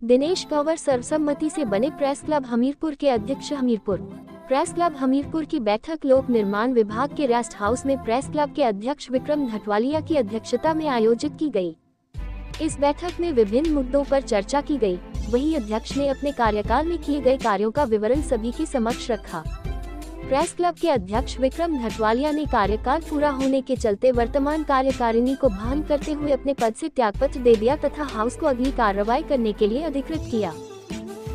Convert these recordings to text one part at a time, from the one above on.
दिनेश कंवर सर्वसम्मति से बने प्रेस क्लब हमीरपुर के अध्यक्ष। हमीरपुर प्रेस क्लब हमीरपुर की बैठक लोक निर्माण विभाग के रेस्ट हाउस में प्रेस क्लब के अध्यक्ष विक्रम धटवालिया की अध्यक्षता में आयोजित की गई। इस बैठक में विभिन्न मुद्दों पर चर्चा की गई। वहीं अध्यक्ष ने अपने कार्यकाल में किए गए कार्यों का विवरण सभी के समक्ष रखा। प्रेस क्लब के अध्यक्ष विक्रम धटवालिया ने कार्यकाल पूरा होने के चलते वर्तमान कार्यकारिणी को भंग करते हुए अपने पद से त्यागपत्र दे दिया तथा हाउस को अगली कार्रवाई करने के लिए अधिकृत किया।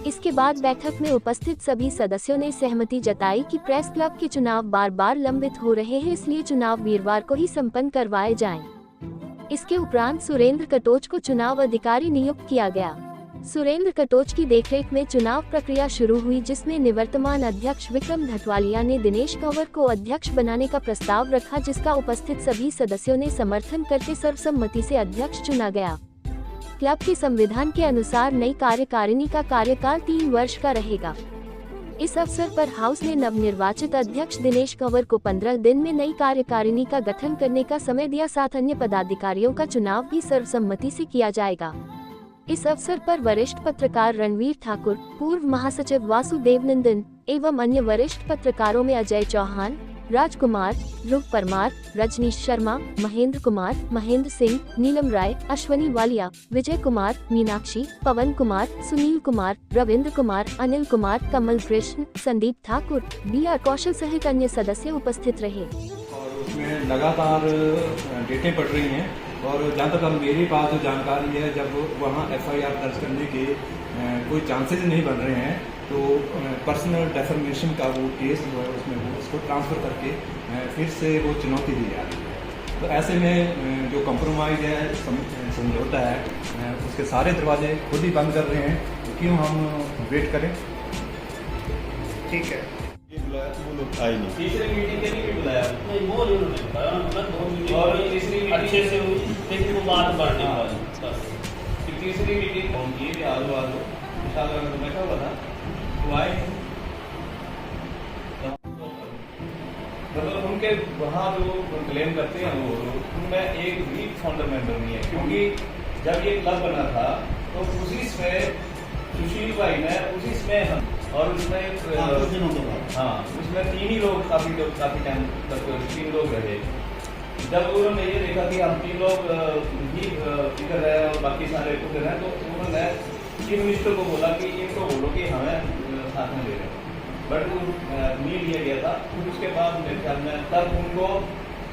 इसके बाद बैठक में उपस्थित सभी सदस्यों ने सहमति जताई कि प्रेस क्लब के चुनाव बार बार लंबित हो रहे हैं, इसलिए चुनाव वीरवार को ही संपन्न करवाए जाएं। इसके उपरांत सुरेंद्र कटोच को चुनाव अधिकारी नियुक्त किया गया। सुरेंद्र कटोच की देखरेख में चुनाव प्रक्रिया शुरू हुई, जिसमें निवर्तमान अध्यक्ष विक्रम धटवालिया ने दिनेश कंवर को अध्यक्ष बनाने का प्रस्ताव रखा, जिसका उपस्थित सभी सदस्यों ने समर्थन करते सर्वसम्मति से अध्यक्ष चुना गया। क्लब के संविधान के अनुसार नई कार्यकारिणी का कार्यकाल 3 वर्ष का रहेगा। इस अवसर पर हाउस ने नवनिर्वाचित अध्यक्ष दिनेश कंवर को 15 दिन में नई कार्यकारिणी का गठन करने का समय दिया। 7 अन्य पदाधिकारियों का चुनाव भी सर्वसम्मति से किया जाएगा। इस अवसर पर वरिष्ठ पत्रकार रणवीर ठाकुर, पूर्व महासचिव वासुदेव नंदन एवं अन्य वरिष्ठ पत्रकारों में अजय चौहान, राजकुमार, ध्रुव परमार, रजनीश शर्मा, महेंद्र कुमार, महेंद्र सिंह, नीलम राय, अश्वनी वालिया, विजय कुमार, मीनाक्षी, पवन कुमार, सुनील कुमार, रविंद्र कुमार, अनिल कुमार, कमल कृष्ण, संदीप ठाकुर, BR कौशल सहित अन्य सदस्य उपस्थित रहे। और उसमें लगातार डेटें पड़ रही हैं और जहाँ तक अब मेरे पास जो जानकारी है, जब वहाँ FIR दर्ज करने के कोई चांसेस नहीं बन रहे हैं, तो पर्सनल डेफर्मेशन का वो केस जो है उसमें वो उसको ट्रांसफ़र करके फिर से वो चुनौती दी जा रही है। तो ऐसे में जो कॉम्प्रोमाइज़ है, समझौता है, उसके सारे दरवाजे खुद ही बंद कर रहे हैं, तो क्यों हम वेट करें। ठीक है, वो लोग आए नहीं। तीसरी मीटिंग के लिए भी बुलाया नहीं, वो उन्होंने बताया, मतलब 2 मीटिंग और तीसरी मीटिंग अच्छे से हुई, लेकिन वो बात बढ़ने वाली बस। तीसरी मीटिंग फोन की कि आलू इंशाल्लाह मैं बैठा हुआ था, वो आए मतलब उनके वहाँ जो क्लेम करते हैं वो उनमें एक भी फाउंडर मेंबर नहीं है, क्योंकि जब ये क्लब बना था तो उसी में सुशील भाई ने उसी में हम और उसमें हाँ उसमें 3 ही लोग काफी टाइम तक 3 लोग रहे। जब उन्होंने ये देखा कि हम 3 लोग ही इधर है और बाकी सारे उधर हैं, तो उन्होंने चीफ मिनिस्टर को बोला कि इनको बोलो कि हमें साथ में ले रहे, बट वो नहीं लिया गया था। फिर उसके बाद मेरे ख्याल में तब उनको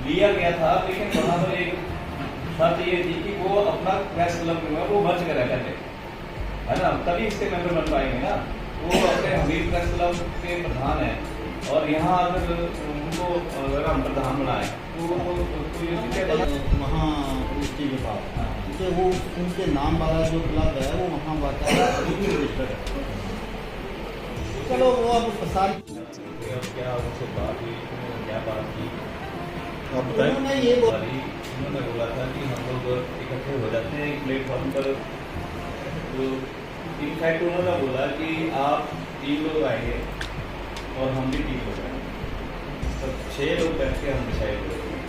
लिया गया था, लेकिन वहाँ पर एक बात ये थी कि वो अपना प्रेस क्लब में वो मर्ज कर रहे थे, है ना, तभी इसके मेंबर बन पाएंगे ना। वो अपने हमीर प्रेस क्लब के प्रधान हैं और यहाँ अगर उनको अगर हम प्रधान बनाए तो वहाँ रजिस्ट्री के पास तो वो उनके नाम वाला जो क्लब है वो वहाँ रजिस्टर्ड है। चलो वो अब प्रसार क्या उनसे बात हुई, क्या बात की, उन्होंने बोला था कि हम लोग इकट्ठे हो जाते हैं एक प्लेटफॉर्म पर। तो इनफैक्ट उन्होंने बोला कि आप 3 लोग आएंगे और हम भी 3 लोग आएंगे, तो 6 लोग बैठ के हम डिसाइड करेंगे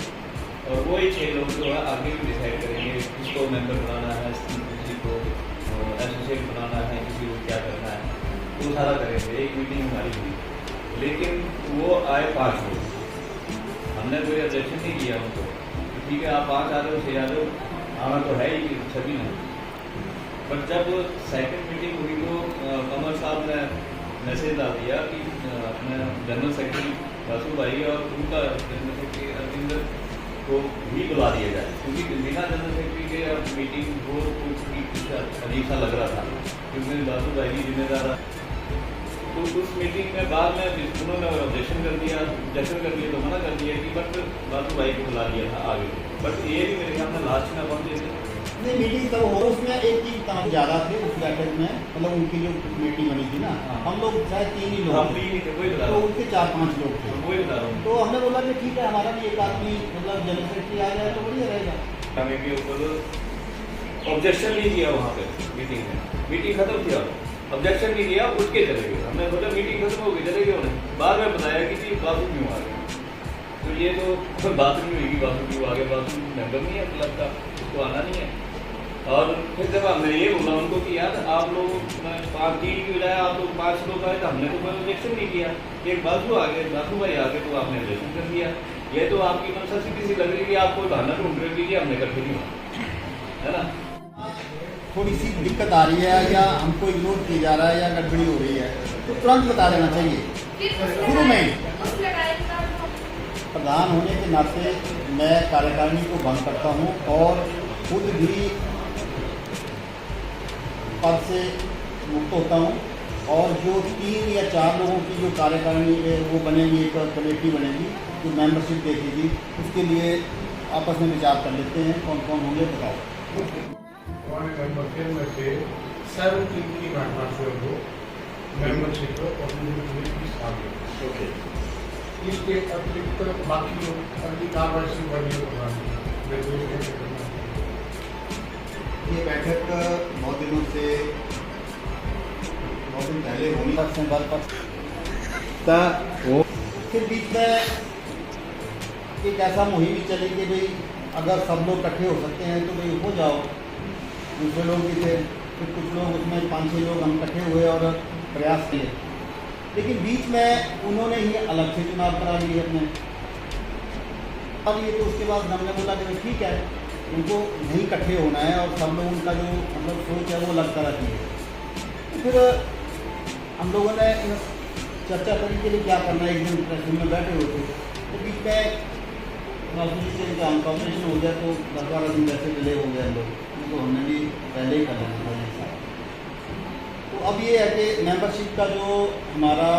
और वही 6 लोग जो है आगे भी डिसाइड करेंगे किसको मेंबर बनाना है, किसी को एसोसिएट बनाना है, किसी को क्या करना है, वो सारा करेंगे। एक मीटिंग हमारी हुई, लेकिन वो आए 5 लोग, हमने कोई ऑब्जेक्शन नहीं किया उनको, ठीक है आप 5 आ रहे हो 6 आ रहे हो, आना तो है ही सभी नहीं। बट जब सेकंड मीटिंग हुई तो कमर साहब ने मैसेज डाल दिया कि अपने जनरल सेक्रेटरी वासु भाई और उनका जनरल सेक्रेटरी अरविंदर को भी बुला दिया जाए, क्योंकि बिना जनरल सेक्रेटरी के अब मीटिंग हो कुछ अजीब सा लग रहा था, क्योंकि वासु भाई भी जिम्मेदार। तो उस मीटिंग में बाद में उन्होंने ऑब्जेक्शन कर दिया तो मना कर दिया कि बट वासु भाई को बुला लिया था आगे। बट ये भी मेरे ख्याल में लास्ट में पहुँचे थे नहीं मीटिंग तब हो, उसमें एक चीज काम ज़्यादा थे उस बैठक में, मतलब उनकी जो कमेटी बनी थी ना, हम लोग शायद 3 ही लोग थे, तो उनके 4-5 लोग थे, वही बता रहा हूँ। तो हमने बोला कि ठीक है हमारा भी एक आदमी मतलब जनरल सेक्रेटरी आ जाए तो बढ़िया रहेगा। हमें के ऊपर ऑब्जेक्शन नहीं किया वहाँ पे मीटिंग में, मीटिंग खत्म किया, ऑब्जेक्शन नहीं किया, उठ के चले गए। हमने बोला मीटिंग खत्म हो गई, चले गए। उन्हें बाद में बताया कि जी बासु क्यों आ गए, तो ये तो बात नहीं हुई कि बासु क्यों आ गए, बासु मेंबर नहीं है क्लब का, उसको आना नहीं है। और फिर जब हमने ये बोला उनको कि यार आप लोग 3 की बजाय आप लोग 5 लोग आए, तो हमने तो कोई ऑब्जेक्शन नहीं किया। एक बासु आ गए, बासु भाई आ गए, तो आपने ऑब्जेक्शन कर दिया। ये तो आपकी मनसा सीधी सी लग रही है कि आप कोई बहाना ढूंढ रहे कीजिए, हमने करके नहीं हुआ, है ना। थोड़ी सी दिक्कत आ रही है या हमको इग्नोर किया जा रहा है या गड़बड़ी हो रही है तो तुरंत बता देना चाहिए शुरू में ही। प्रधान होने के नाते मैं कार्यकारिणी को भंग करता हूं और खुद भी पद से मुक्त होता हूं। और जो 3 या 4 लोगों की जो कार्यकारिणी है वो बनेगी, एक कमेटी बनेगी जो मेंबरशिप देखेगी, उसके लिए आपस में विचार कर लेते हैं कौन कौन होंगे बताओ। हमारे मेंबरशिप में से 7 की घटना से हो मेंबरशिप और ओके। इसके अतिरिक्त बाकी लोग अगली कार्रवाई बनी ये बैठक बहुत दिनों से बहुत दिन पहले होनी था। फिर बीच में एक ऐसा मुहिम भी चली कि भाई अगर सब लोग इकट्ठे हो सकते हैं तो भाई हो जाओ। दूसरे लोग भी थे, फिर कुछ लोग उसमें 5-6 लोग हम इकट्ठे हुए और प्रयास किए, लेकिन बीच में उन्होंने ही अलग से चुनाव करा लिए अपने। अब ये तो उसके बाद हमने बोला कि ठीक है, उनको नहीं इकट्ठे होना है और सब लोग उनका जो मतलब सोच है वो अलग तरह की है। तो फिर हम लोगों ने चर्चा करने के लिए क्या करना है, एक दिन प्रेस में बैठे हुए थे तो बीच में कॉम्बिनेशन हो गया तो 10-12 दिन वैसे डिले हो गया लोग, तो हमने भी पहले ही कर लेना था ये सारा। तो अब ये है कि मेंबरशिप का जो हमारा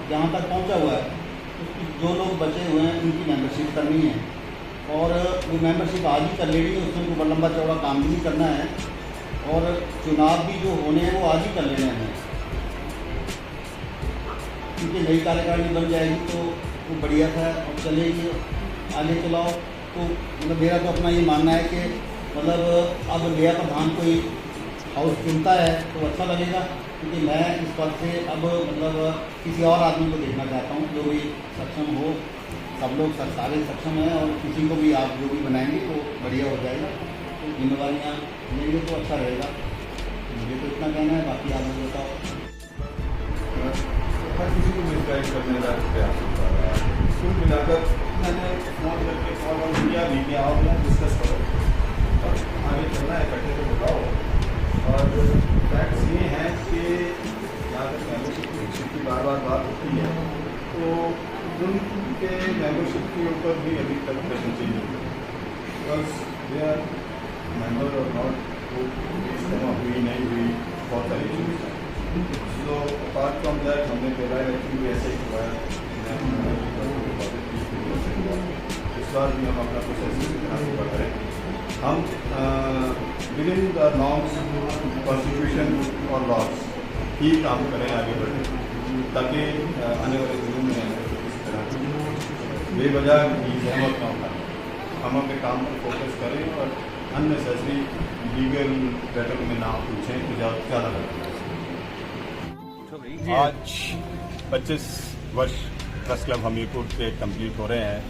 जहाँ तक पहुँचा हुआ है उसकी जो लोग बचे हुए हैं उनकी मेंबरशिप करनी है और वो मेंबरशिप आज ही कर लेनी है, उसमें कोई लंबा चौड़ा काम भी नहीं करना है और चुनाव भी जो होने हैं वो आज ही कर लेने हैं क्योंकि नई कार्यकारिणी बन जाएगी तो वो बढ़िया था और चलेगी आगे चलाओ। तो मतलब मेरा तो अपना ये मानना है कि मतलब अब नया प्रधान कोई हाउस चुनता है तो अच्छा लगेगा क्योंकि मैं इस पद से अब मतलब किसी और आदमी को देखना चाहता हूँ जो भी सक्षम हो। सब लोग सारे सक्षम हैं और किसी को भी आप जो भी बनाएंगे तो बढ़िया हो जाएगा, तो जिम्मेवारियाँ लेंगे तो अच्छा रहेगा। मुझे तो इतना कहना है, बाकी आप लोग बताओ। हर किसी को मिसगाइड करने का प्रयास होता है। कुल मिलाकर मैंने फोन करके फॉलो किया भी कि आओ यार डिस्कस करो और आगे चलना है, इकट्ठे से बताओ। और फैक्ट्स ये हैं कि जहाँ तक मेंबरशिप की बार बात होती है तो उनके मेंबरशिप के ऊपर भी अभी तक प्रश्न चाहिए बिकॉज दे आर मेंबर और नॉट वो इज्तिमा हुई नहीं हुई, बहुत सारी चीज़ें हैं। तो अपार्ट फ्रॉम दैट हमने पहला इलेक्शन भी ऐसे ही हुआ है, इस बार भी हम अपना प्रोसेस आगे बढ़ रहे हैं। हम with in the norms constitution और लॉज ही काम करें, आगे बढ़ें ताकि आने वाले दिनों में इस तरह बेवजह की जहमत ना उठाएं, हम अपने काम पर फोकस करें और अननेसेसरी लीगल बैटल में ना पूछें तो ज़्यादा करें। आज 25 वर्ष प्रेस क्लब हमीरपुर के कंप्लीट हो रहे हैं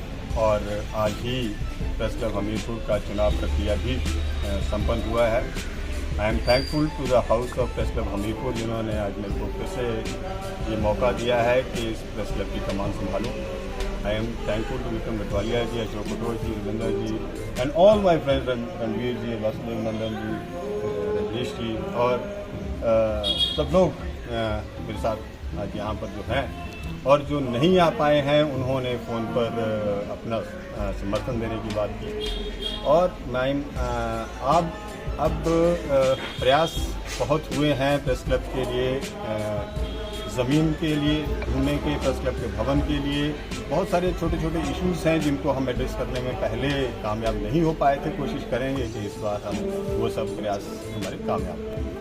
और आज ही प्रेस क्लब हमीरपुर का चुनाव प्रक्रिया भी संपन्न हुआ है। I am thankful to the house of press club Hamirpur जिन्होंने आज मेरे को फिर से ये मौका दिया है कि इस प्रेस क्लब की कमान संभालूं। I am thankful to Vikram Bhatwalia ji, Ashok Katoch ji, Ravinder ji and all my friends, Ranveer ji, Vasudev Nandan ji, Rajesh ji और सब लोग मेरे साथ आज यहाँ पर जो हैं और जो नहीं आ पाए हैं उन्होंने फ़ोन पर अपना समर्थन देने की बात की। और मैं अब प्रयास बहुत हुए हैं प्रेस क्लब के लिए, ज़मीन के लिए ढूंढने के, प्रेस क्लब के भवन के लिए बहुत सारे छोटे छोटे इश्यूज़ हैं जिनको हम एड्रेस करने में पहले कामयाब नहीं हो पाए थे। कोशिश करेंगे कि इस बार हम वो सब प्रयास हमारे कामयाब करें,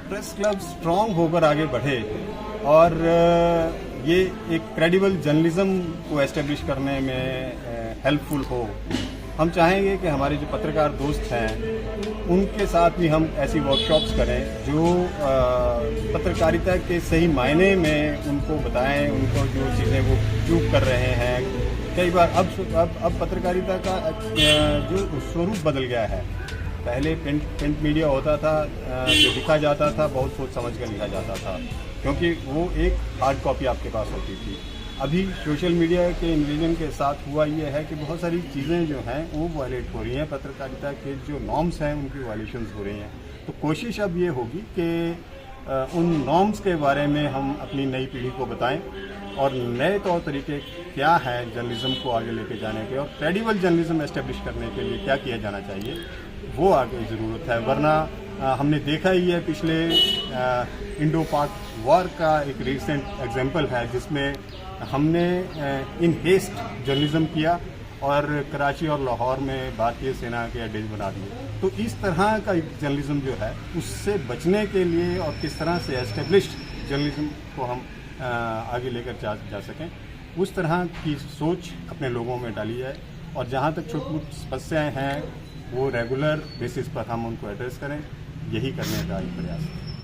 प्रेस क्लब स्ट्रॉन्ग होकर आगे बढ़े और ये एक क्रेडिबल जर्नलिज्म को एस्टेब्लिश करने में हेल्पफुल हो। हम चाहेंगे कि हमारे जो पत्रकार दोस्त हैं उनके साथ भी हम ऐसी वर्कशॉप्स करें जो पत्रकारिता के सही मायने में उनको बताएं, उनको जो चीज़ें वो चूक कर रहे हैं। कई बार अब पत्रकारिता का जो स्वरूप बदल गया है, पहले प्रिंट मीडिया होता था, जो लिखा जाता था बहुत सोच समझ कर लिखा जाता था, क्योंकि वो एक हार्ड कॉपी आपके पास होती थी। अभी सोशल मीडिया के इन्वेजन के साथ हुआ ये है कि बहुत सारी चीज़ें जो हैं वो वायलेट हो रही हैं, पत्रकारिता के जो नॉर्म्स हैं उनकी वायलेशंस हो रही हैं। तो कोशिश अब ये होगी कि उन नॉर्म्स के बारे में हम अपनी नई पीढ़ी को बताएं और नए तौर तरीके क्या है जर्नलिज्म को आगे लेके जाने के, और क्रेडिबल जर्नलिज्म एस्टेब्लिश करने के लिए क्या किया जाना चाहिए, वो आगे ज़रूरत है। वरना हमने देखा ही है, पिछले इंडो पाक वॉर का एक रिसेंट एग्जाम्पल है जिसमें हमने इन हेस्ट जर्नलिज्म किया और कराची और लाहौर में भारतीय सेना के अड्डे बना दिए। तो इस तरह का जर्नलिज्म जो है उससे बचने के लिए और किस तरह से एस्टेब्लिश्ड जर्नलिज्म को हम आगे लेकर जा सकें, उस तरह की सोच अपने लोगों में डाली जाए। और जहाँ तक छोटी मोटी समस्याएँ हैं वो रेगुलर बेसिस पर हम उनको एड्रेस करें, यही करने का एक प्रयास है।